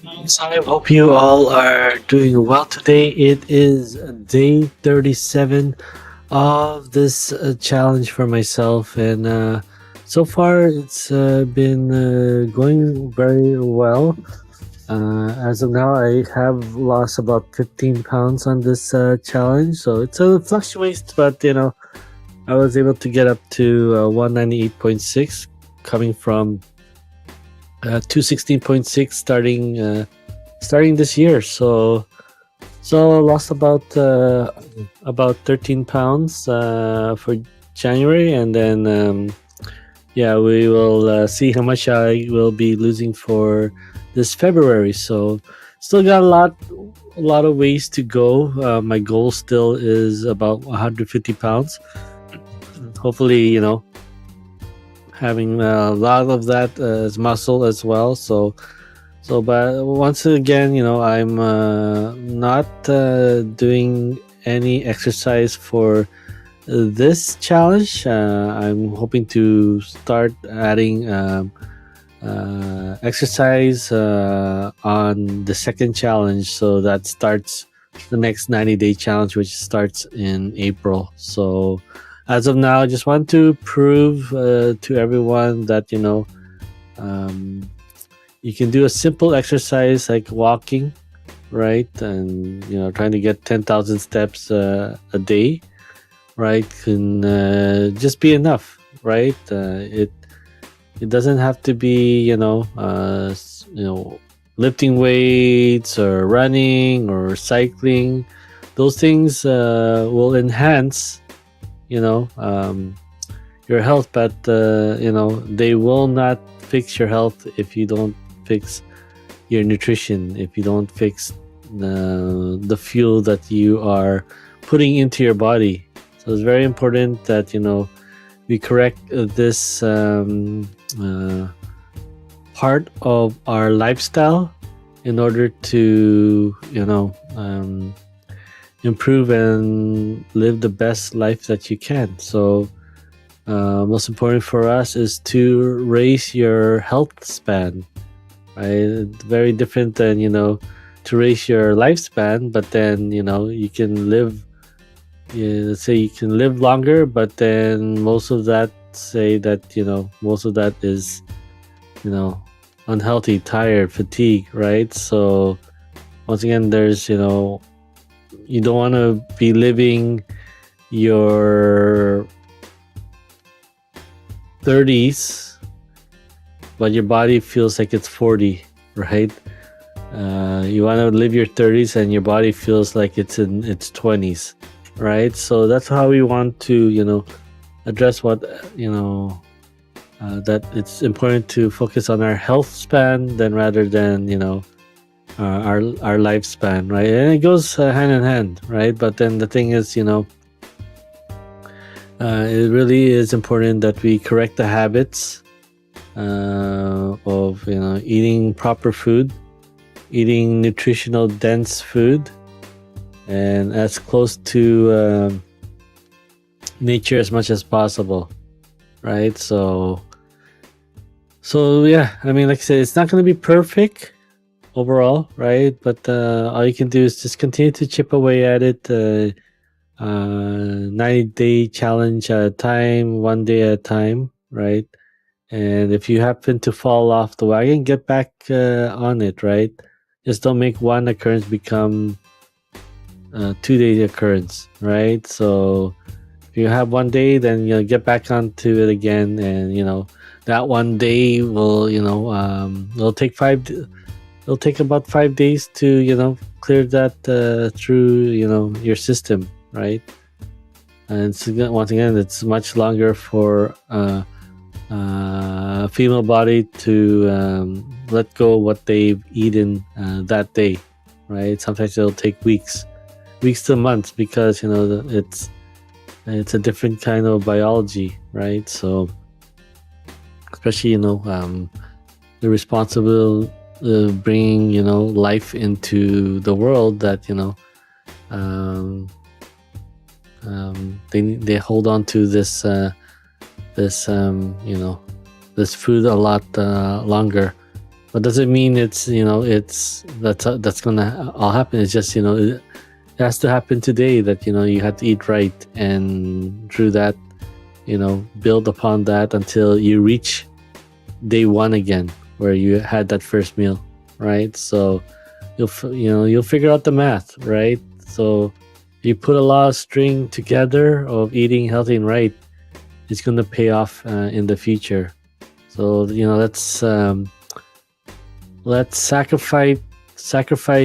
Yes, I hope you all are doing well today. It is day 37 of this challenge for myself, and so far it's been going very well. As of now, I have lost about 15 pounds on this challenge, so it's a fluctuates, but I was able to get up to 198.6, coming from 216.6 starting this year. So I lost about 13 pounds for January, and then yeah, we will see how much I will be losing for this February. So still got a lot of ways to go. My goal still is about 150 pounds. Hopefully, having a lot of that as muscle as well. So, but once again, I'm not doing any exercise for this challenge. I'm hoping to start adding exercise on the second challenge. So that starts the next 90-day challenge, which starts in April. So as of now, I just want to prove to everyone that, you can do a simple exercise like walking, right? And trying to get 10,000 steps a day, right? Can just be enough, right? It doesn't have to be lifting weights or running or cycling. Those things will enhance your health, but they will not fix your health if you don't fix your nutrition, if you don't fix the fuel that you are putting into your body. So it's very important that we correct this part of our lifestyle in order to improve and live the best life that you can. So most important for us is to raise your health span, right? Very different than to raise your lifespan, but then you can live, let's say you can live longer, but then most of that is unhealthy, tired, fatigue, right? So once again, there's you don't want to be living your 30s, but your body feels like it's 40, right? You want to live your 30s and your body feels like it's in its 20s, right? So that's how we want to address what that it's important to focus on our health span than rather than our lifespan, right? And it goes hand in hand, right? But then the thing is, it really is important that we correct the habits of eating proper food, eating nutritional dense food, and as close to nature as much as possible, right? So yeah, I mean, like I said, it's not going to be perfect overall, right? But all you can do is just continue to chip away at it, 90-day challenge at a time, one day at a time, right? And if you happen to fall off the wagon, get back on it, right? Just don't make one occurrence become a 2-day occurrence, right? So if you have one day, then get back onto it again, and that one day will it'll take it'll take about 5 days to clear that through your system, right? And so, once again, it's much longer for female body to let go what they've eaten that day, right? Sometimes it'll take weeks to months, because it's a different kind of biology, right? So especially the responsible bringing life into the world, that they hold on to this this food a lot longer but doesn't mean it's that's gonna all happen. It's just it has to happen today, that you have to eat right, and through that build upon that until you reach day one again, where you had that first meal, right? So you'll figure out the math, right? So you put a lot of string together of eating healthy and right, it's going to pay off in the future. So let's sacrifice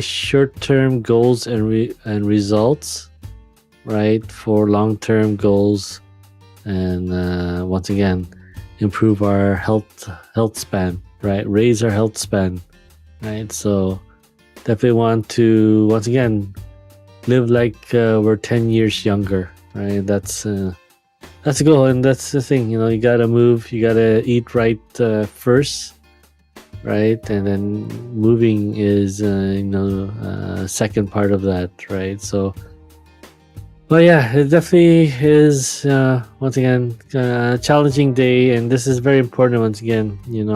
short-term goals and results, right, for long-term goals, and once again improve our health span, right? Raise our health span, right? So definitely want to once again live like we're 10 years younger, right? That's the goal, and that's the thing. You gotta move, you gotta eat right first, right? And then moving is second part of that, right? So but yeah, it definitely is once again a challenging day, and this is very important once again, in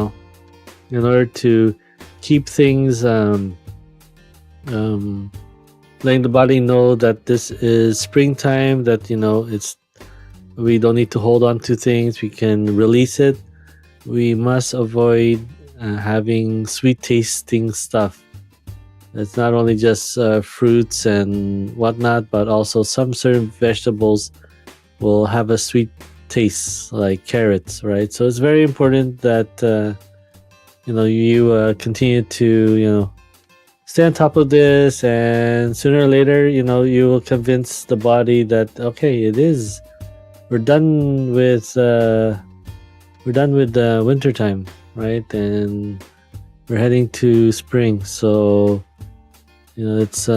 order to keep things letting the body know that this is springtime, that we don't need to hold on to things, we can release it. We must avoid having sweet tasting stuff. It's not only just fruits and whatnot, but also some certain vegetables will have a sweet taste, like carrots, right? So it's very important that you continue to stay on top of this, and sooner or later, you will convince the body that okay, we're done with winter time, right? And we're heading to spring, so it's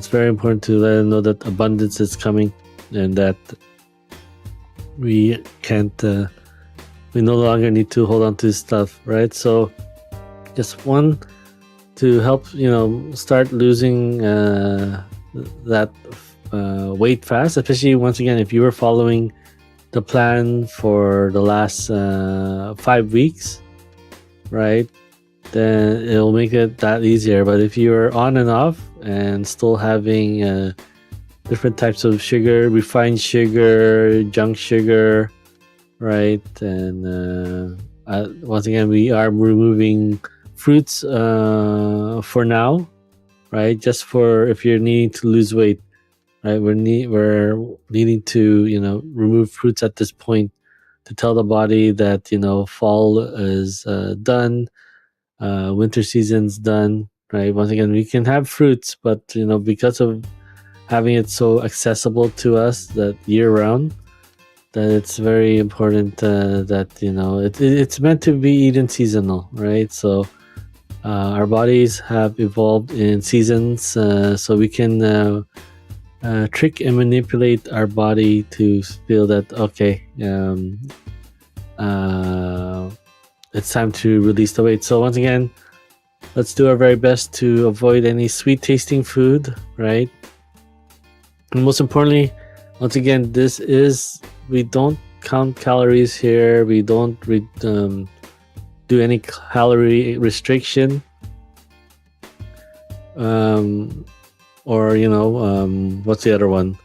very important to let them know that abundance is coming, and that we can't we no longer need to hold on to stuff, right? So just one, to help start losing that weight fast, especially once again if you were following the plan for the last 5 weeks, right? Then it'll make it that easier. But if you're on and off and still having different types of sugar, refined sugar, junk sugar, right? And once again, we are removing fruits for now, right? Just for if you're needing to lose weight, right? We're needing to remove fruits at this point to tell the body that fall is done. Winter season's done, right? Once again, we can have fruits, but because of having it so accessible to us that year round, that it's very important that it's meant to be eaten seasonal, right? So our bodies have evolved in seasons, so we can trick and manipulate our body to feel that okay, it's time to release the weight. So once again, let's do our very best to avoid any sweet tasting food, right? And most importantly, once again, we don't count calories here. We don't do any calorie restriction, or what's the other one?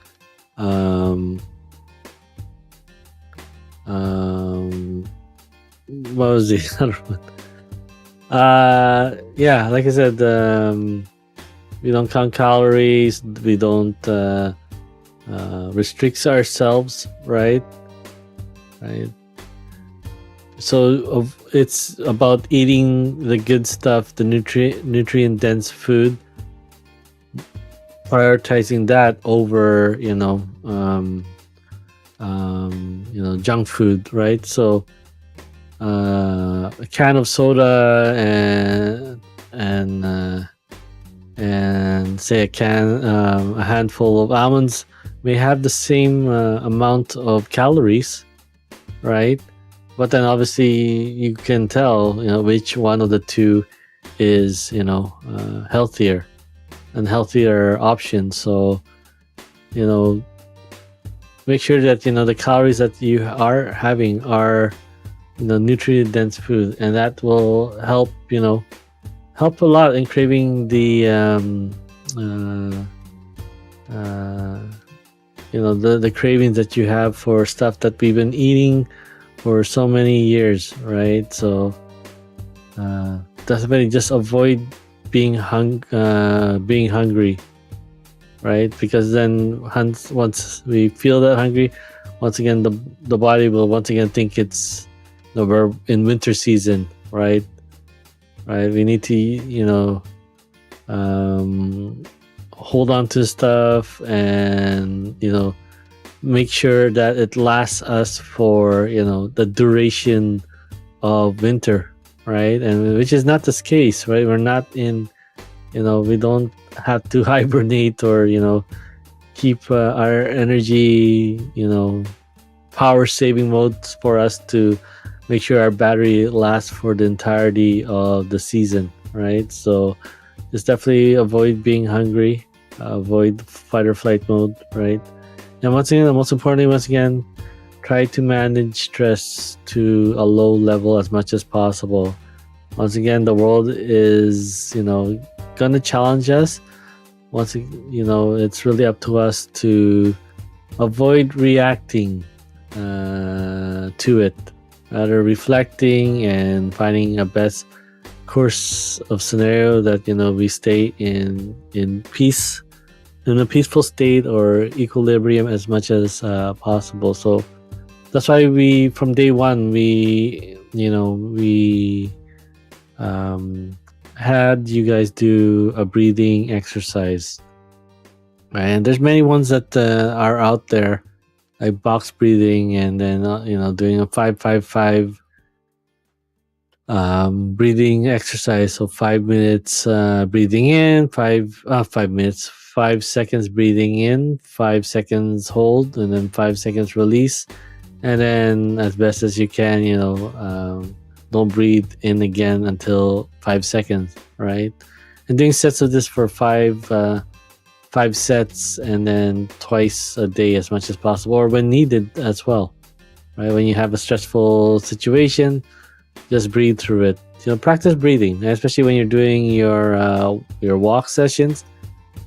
What was the other one? Yeah, like I said, we don't count calories. We don't restrict ourselves, right? So it's about eating the good stuff, the nutrient dense food, prioritizing that over junk food, right? So a can of soda and say a handful of almonds may have the same amount of calories, right? But then obviously you can tell which one of the two is healthier and healthier option. So make sure that the calories that you are having are nutrient dense food, and that will help help a lot in craving the uh, uh, the cravings that you have for stuff that we've been eating for so many years, right? So definitely just avoid being hungry, right? Because then once we feel that hungry, once again the body will once again think it's we're in winter season, right? Right. We need to um, hold on to stuff and make sure that it lasts us for the duration of winter, right? And which is not the case, right? We're not in we don't have to hibernate or keep our energy power saving modes for us to make sure our battery lasts for the entirety of the season, right? So just definitely avoid being hungry, avoid fight or flight mode, right? And once again, the most importantly, once again, try to manage stress to a low level as much as possible. Once again, the world is gonna challenge us. It's really up to us to avoid reacting to it, rather reflecting and finding a best course of scenario that we stay in peace, in a peaceful state or equilibrium as much as possible. So that's why we from day one we had you guys do a breathing exercise, right? And there's many ones that are out there, like box breathing, and then doing a 5-5-5 breathing exercise. So 5 minutes breathing in, 5 minutes, 5 seconds breathing in, 5 seconds hold, and then 5 seconds release, and then as best as you can, don't breathe in again until 5 seconds, right? And doing sets of this for five sets, and then twice a day as much as possible, or when needed as well, right? When you have a stressful situation, just breathe through it. Practice breathing, especially when you're doing your walk sessions.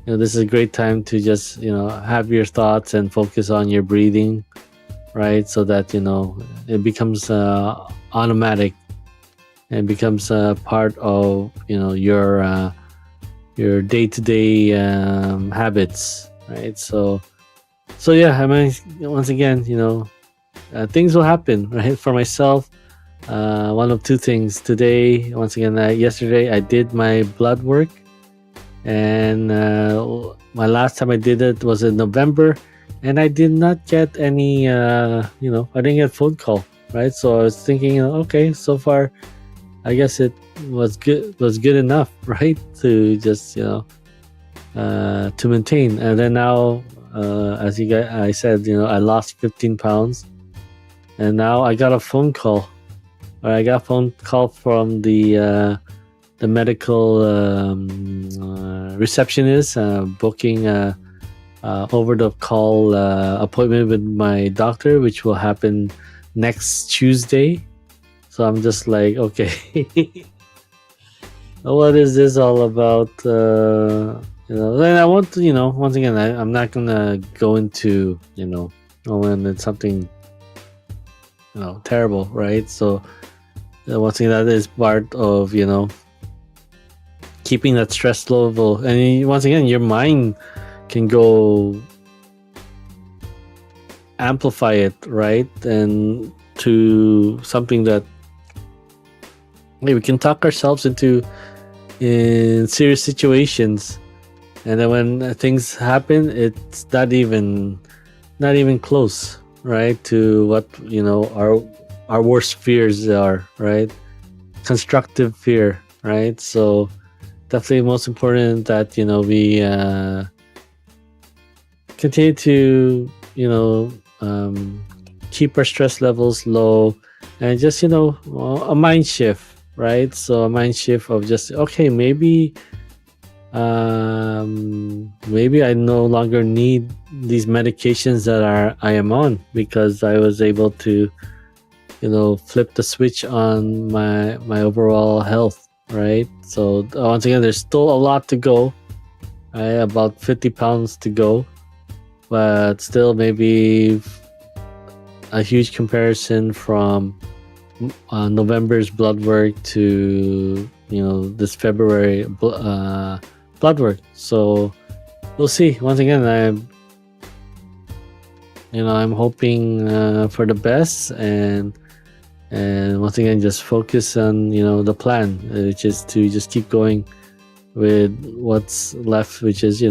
This is a great time to just have your thoughts and focus on your breathing, right? So that it becomes automatic and becomes a part of your day-to-day habits, right? So yeah, I mean, once again, things will happen, right? For myself, one of two things today. Once again, yesterday I did my blood work, and my last time I did it was in November, and I did not get any I didn't get a phone call, right? So I was thinking, okay, so far I guess it was good enough, right? To just to maintain. And then now, as I said, I lost 15 pounds, and now I got a phone call. Or I got a phone call from the medical receptionist, booking over the call appointment with my doctor, which will happen next Tuesday. So I'm just like, okay, what is this all about? Then I want to, once again, I'm not gonna go into, when it's something, terrible, right? So once again, that is part of, keeping that stress level. And once again, your mind can go amplify it, right? And to something that we can talk ourselves into in serious situations, and then when things happen, it's not even close, right, to what our worst fears are, right? Constructive fear, right? So definitely most important that we continue to keep our stress levels low, and just a mind shift, right? So a mind shift of just, okay, maybe I no longer need these medications that I am on, because I was able to flip the switch on my overall health, right? So once again, there's still a lot to go, right? About 50 pounds to go, but still maybe a huge comparison from November's blood work to this February blood work. So we'll see. Once again, I'm hoping for the best, and once again just focus on the plan, which is to just keep going with what's left, which is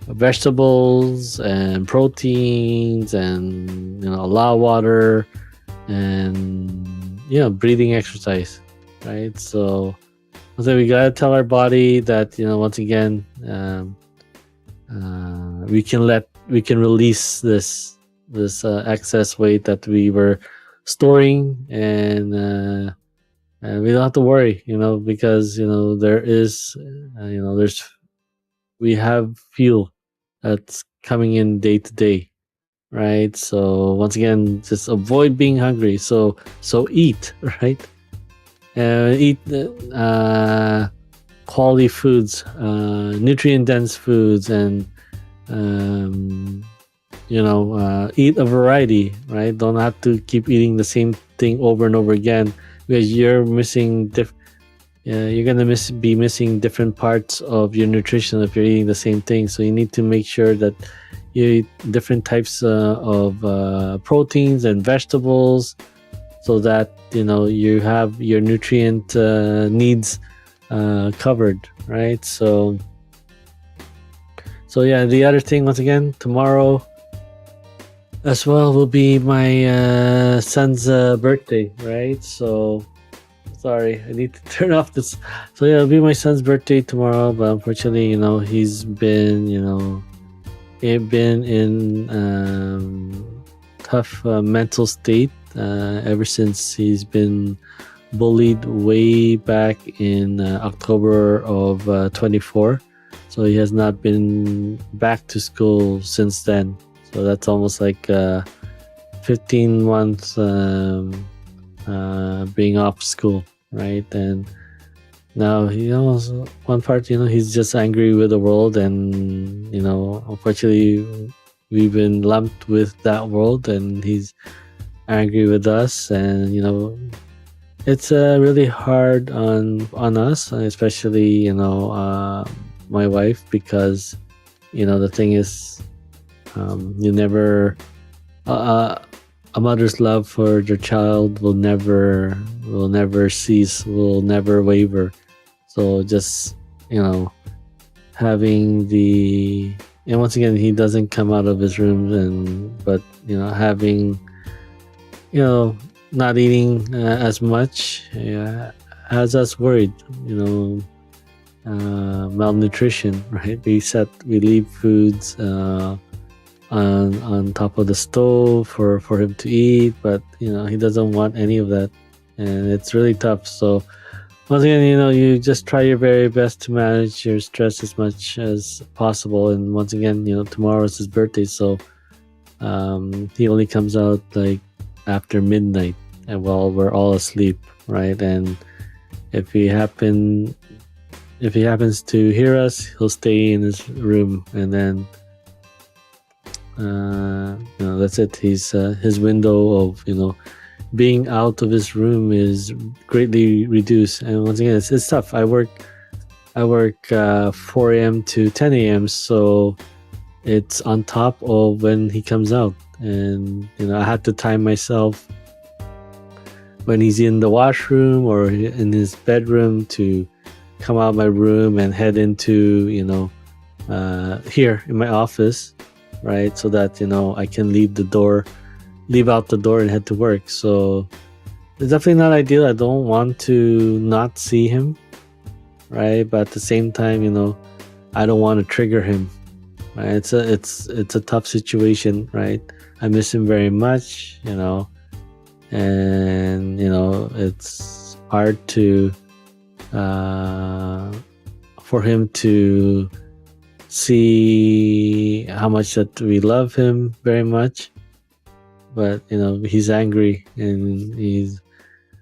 vegetables and proteins and a lot of water and breathing exercise, right? So we gotta tell our body that once again we can release this excess weight that we were storing, and we don't have to worry, because we have fuel that's coming in day to day, right? So once again, just avoid being hungry. So eat, right? Eat quality foods, nutrient dense foods, and eat a variety, right? Don't have to keep eating the same thing over and over again, because you're missing you're gonna be missing different parts of your nutrition if you're eating the same thing. So you need to make sure that you eat different types of proteins and vegetables, so that you have your nutrient needs covered, right? So yeah, the other thing, once again, tomorrow as well will be my son's birthday, right? So sorry, I need to turn off this. So yeah, it'll be my son's birthday tomorrow, but unfortunately, he's been in tough mental state ever since he's been bullied way back in October of 24. So he has not been back to school since then. So that's almost like 15 months being off school, right? And now one part, he's just angry with the world, and unfortunately we've been lumped with that world, and he's angry with us, and it's really hard on us, especially my wife, because the thing is, you never a mother's love for their child will never cease, will never waver. So just having and once again, he doesn't come out of his room, but having not eating as much has us worried. Malnutrition, right? We leave foods on top of the stove for him to eat, but he doesn't want any of that, and it's really tough. So once again, you just try your very best to manage your stress as much as possible. And once again, tomorrow is his birthday, so he only comes out like after midnight, and while we're all asleep, right? And if he happens to hear us, he'll stay in his room, and then that's it. His window of being out of his room is greatly reduced. And once again, it's tough. I work 4 a.m. to 10 a.m. so it's on top of when he comes out, and I had to time myself when he's in the washroom or in his bedroom to come out of my room and head into here in my office, right? So that I can leave out the door and head to work. So it's definitely not ideal. I don't want to not see him, right? But at the same time, I don't want to trigger him, right? It's a tough situation, right? I miss him very much, and it's hard to for him to see how much that we love him very much. but he's angry, and he's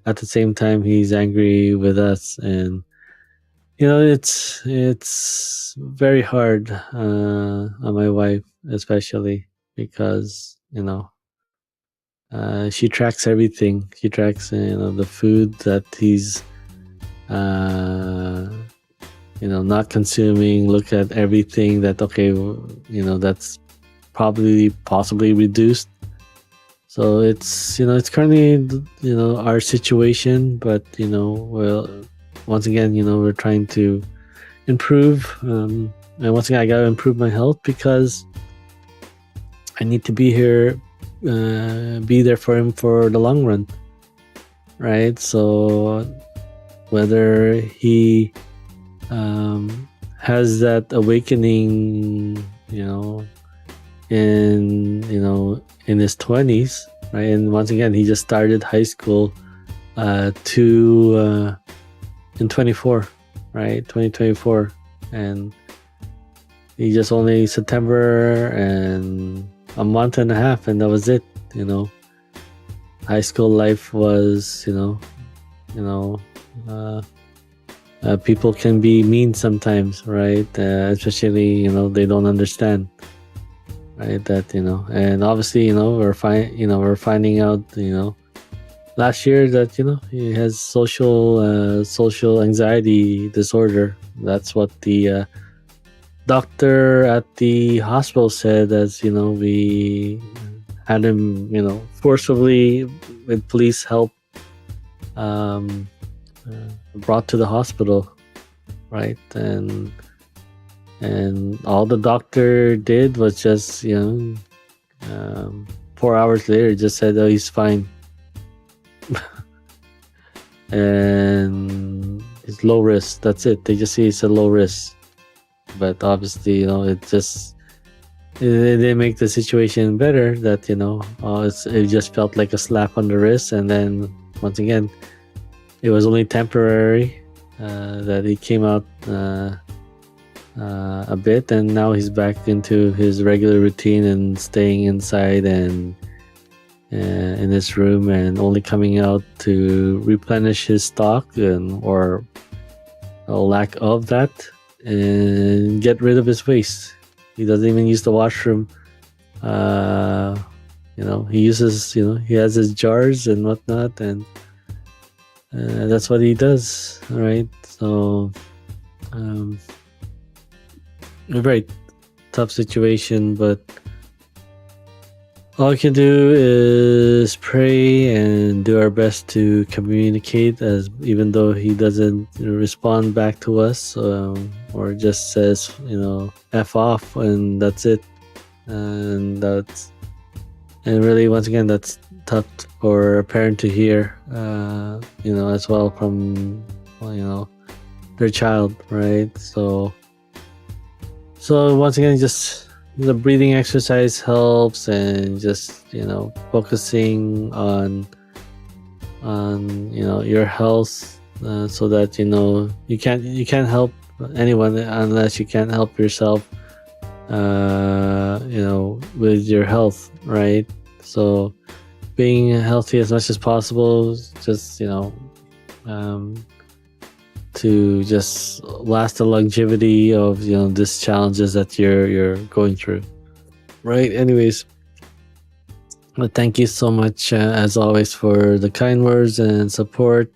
at the same time he's angry with us. And it's very hard on my wife, especially because she tracks everything. She tracks the food that he's uh, not consuming. Look at everything that, okay, that's probably possibly reduced. So it's currently our situation, but well, once again, we're trying to improve. And once again, I gotta improve my health because I need to be here, be there for him for the long run, right? So whether he has that awakening, in his 20s, right? And once again, he just started high school in 24, right? 2024, and he just only September and a month and a half, and that was it. High school life was, people can be mean sometimes, right? Especially, they don't understand, right? That and obviously, we're finding out, last year that he has social anxiety disorder. That's what the doctor at the hospital said, as we had him forcibly with police help brought to the hospital, right? And all the doctor did was just 4 hours later just said, oh, he's fine. And it's low risk. That's it. They just say it's a low risk, but obviously it didn't make the situation better. That it just felt like a slap on the wrist. And then once again, it was only temporary, that he came out a bit, and now he's back into his regular routine and staying inside and in his room, and only coming out to replenish his stock or a lack of that, and get rid of his waste. He doesn't even use the washroom. He uses, he has his jars and whatnot, and that's what he does. All right. So, a very tough situation, but all we can do is pray and do our best to communicate, as even though he doesn't respond back to us, or just says, F off, and that's it. And really, once again, that's tough for a parent to hear, as well from, their child, right? So once again, just the breathing exercise helps, and just focusing on your health, so that you can't help anyone unless you can't help yourself, with your health, right? So being healthy as much as possible, just to just last the longevity of these challenges that you're going through, right? Anyways, well, thank you so much, as always, for the kind words and support.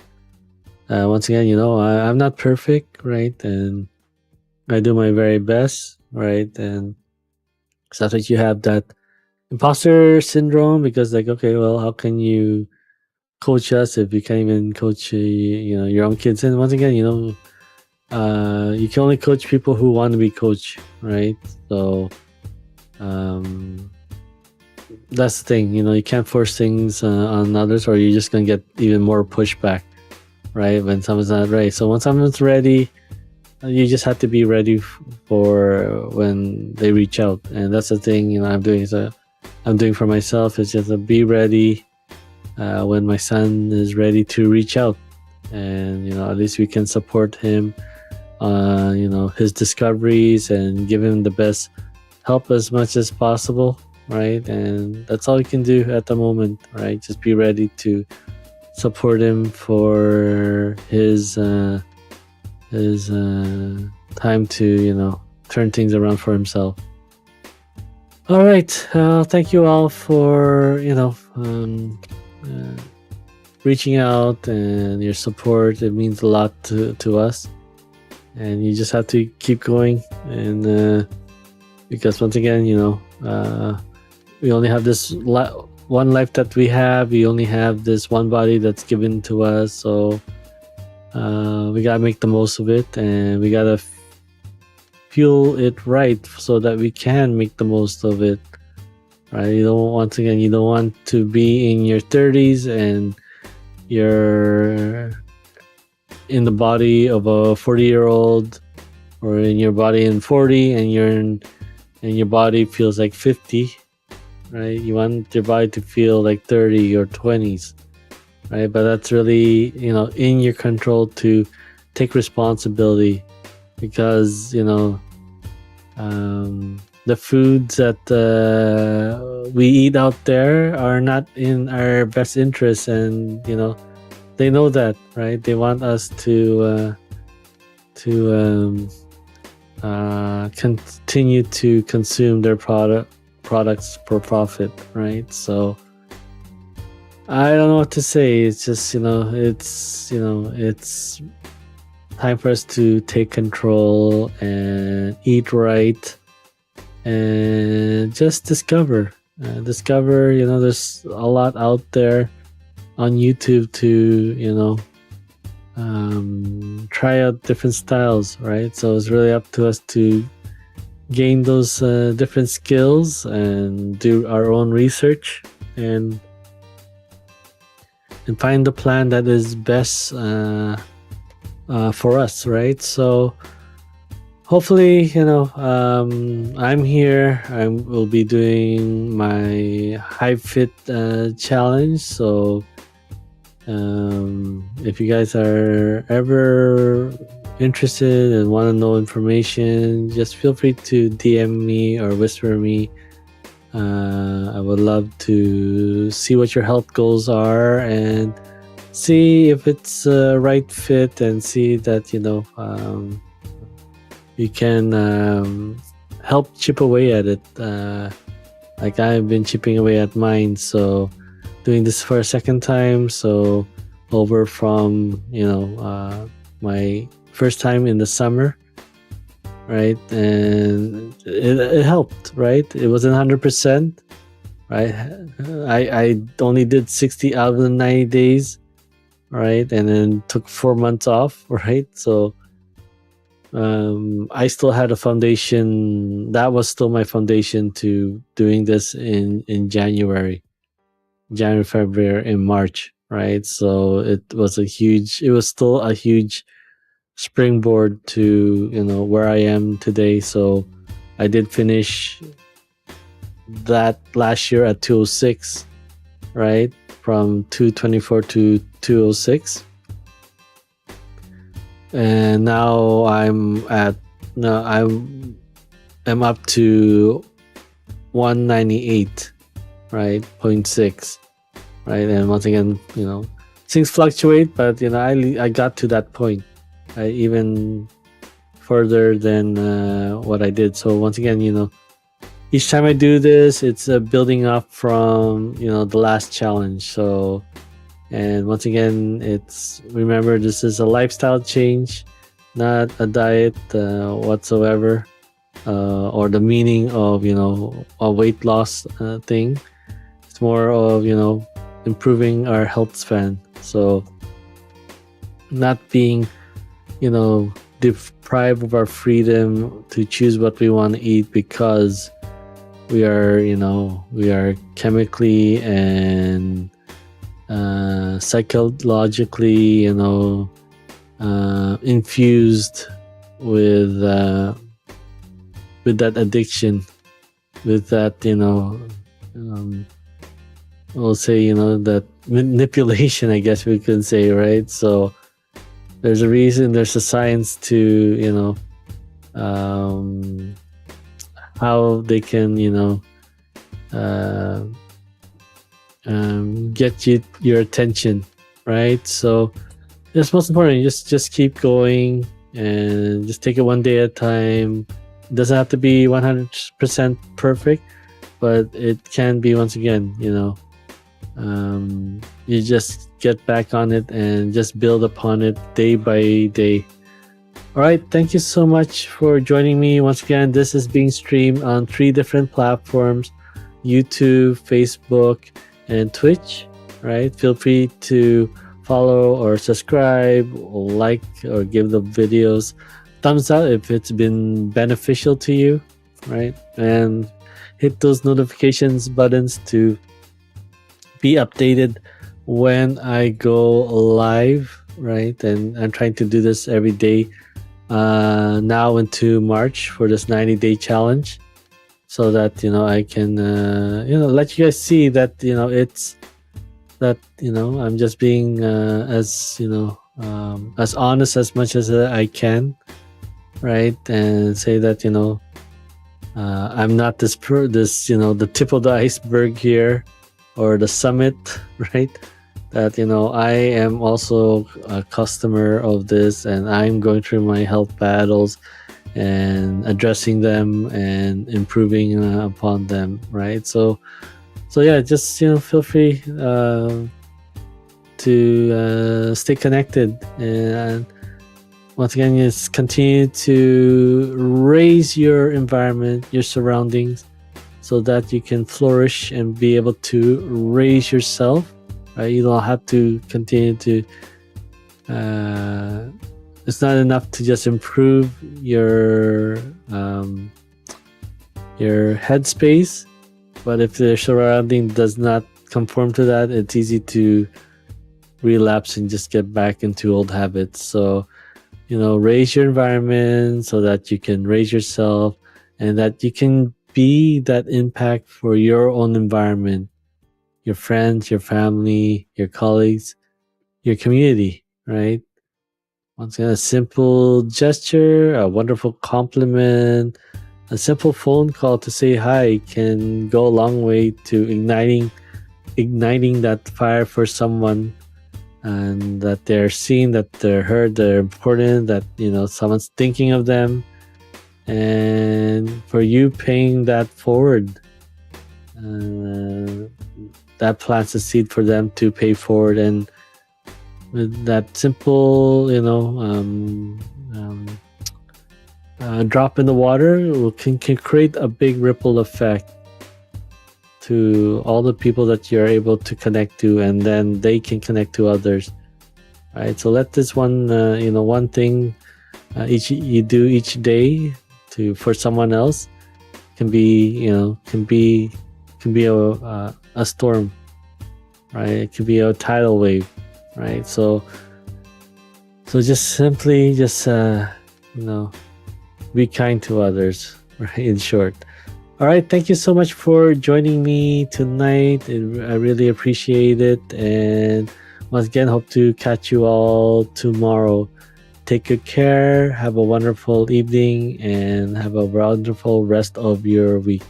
Once again, I'm not perfect, right? And I do my very best, right? And so that you have that imposter syndrome, because okay, well, how can you coach us if you can't even coach your own kids? And once again, you can only coach people who want to be coached, right? So that's the thing. You can't force things on others, or you're just gonna get even more pushback, right, when someone's not ready. So when someone's ready, you just have to be ready for when they reach out. And that's the thing I'm doing for myself, is just to be ready when my son is ready to reach out, and at least we can support him his discoveries, and give him the best help as much as possible, right? And that's all we can do at the moment, right? Just be ready to support him for his time to turn things around for himself. All right, thank you all for reaching out and your support. It means a lot to us, and you just have to keep going. And because once again, we only have this one life that we have. We only have this one body that's given to us, so we gotta make the most of it, and we gotta fuel it right so that we can make the most of it, right? You don't want to be in your 30s and you're in the body of a 40-year-old, or in your body in 40 and your body feels like 50, right? You want your body to feel like 30 or 20s, right? But that's really in your control to take responsibility, because the foods that we eat out there are not in our best interest, and they know that, right? They want us to continue to consume their products for profit, right? So I don't know what to say. It's just it's time for us to take control and eat right, and just discover. There's a lot out there on YouTube to try out different styles, right? So it's really up to us to gain those different skills and do our own research and find the plan that is best for us, right? So hopefully, I'm here. I will be doing my HiveFit challenge. So if you guys are ever interested and want to know information, just feel free to DM me or whisper me. I would love to see what your health goals are and see if it's a right fit, and see that you can help chip away at it, like I've been chipping away at mine. So doing this for a second time, so over from my first time in the summer, right? And it helped, right? It wasn't 100%, right? I only did 60 out of the 90 days, right? And then took 4 months off, right? So I still had a foundation. That was still my foundation to doing this in January, February, and March, right? So it was still a huge springboard to where I am today. So I did finish that last year at 206, right? From 224 to 206. And now I'm up to 198, right? 0.6, right? And once again, things fluctuate, but I got to that point, right? Even further than what I did. So once again, each time I do this, it's building up from the last challenge. So, and once again, remember, this is a lifestyle change, not a diet whatsoever, or the meaning of a weight loss thing. It's more of improving our health span. So not being deprived of our freedom to choose what we want to eat, because we are chemically and psychologically infused with that addiction, with that we'll say that manipulation, I guess we could say, right? So there's a reason, there's a science to how they can uh, get your attention, right? So it's most important. Just keep going and just take it one day at a time. It doesn't have to be 100% perfect, but it can be. Once again, you just get back on it and just build upon it day by day. All right, thank you so much for joining me. Once again, this is being streamed on 3 different platforms: YouTube, Facebook, and Twitch. Right, feel free to follow or subscribe, or like, or give the videos thumbs up if it's been beneficial to you, right? And hit those notifications buttons to be updated when I go live, right? And I'm trying to do this every day now into March for this 90-day challenge, so that I can let you guys see that it's that I'm just being as honest as much as I can, right? And say that I'm not this the tip of the iceberg here, or the summit, right? That I am also a customer of this, and I'm going through my health battles and addressing them and improving upon them, right? So yeah, just feel free to stay connected, and once again, just continue to raise your environment, your surroundings, so that you can flourish and be able to raise yourself. Right? You don't have to continue to. It's not enough to just improve your headspace, but if the surrounding does not conform to that, it's easy to relapse and just get back into old habits. So, raise your environment so that you can raise yourself, and that you can be that impact for your own environment, your friends, your family, your colleagues, your community, right? Once again, a simple gesture, a wonderful compliment, a simple phone call to say hi can go a long way to igniting that fire for someone, and that they're seen, that they're heard, they're important, that someone's thinking of them, and for you paying that forward, that plants a seed for them to pay forward. And with that simple drop in the water can create a big ripple effect to all the people that you're able to connect to, and then they can connect to others, right? So let this one one thing you do each day for someone else can be a storm, right? It could be a tidal wave, right? So just simply be kind to others, right? In short. All right, thank you so much for joining me tonight. I really appreciate it, and once again, hope to catch you all tomorrow. Take good care, have a wonderful evening, and have a wonderful rest of your week.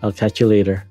I'll catch you later.